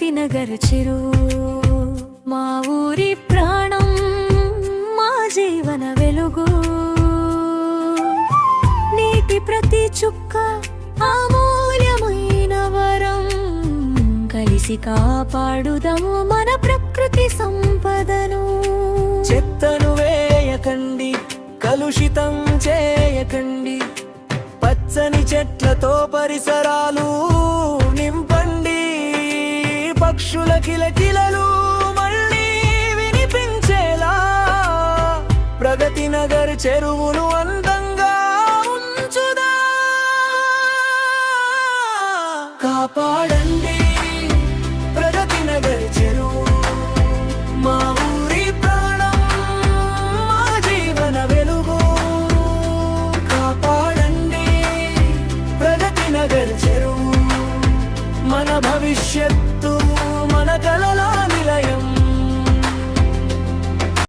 ప్రగతి నగర్ చెరువు మా ఊరి ప్రాణం, మా జీవన వెలుగు. నీటి ప్రతి చుక్క అమూల్యమైన వరం, కలిసి కాపాడుదాము మన ప్రకృతి సంపదను. చెత్తను వేయకండి, కలుషితం చేయకండి, పచ్చని చెట్లతో పరిసరాలు నింపండి. పక్షుల కిలకిలలు మళ్ళీ వినిపించేలా ప్రగతి నగర్ చెరువును అందంగా ఉంచుదా. కాపాడండి ప్రగతి నగర్ చెరువు, మా ఊరి ప్రాణం, మా జీవన వెలుగు. కాపాడండి ప్రగతి నగర్ చెరువు, మన భవిష్యత్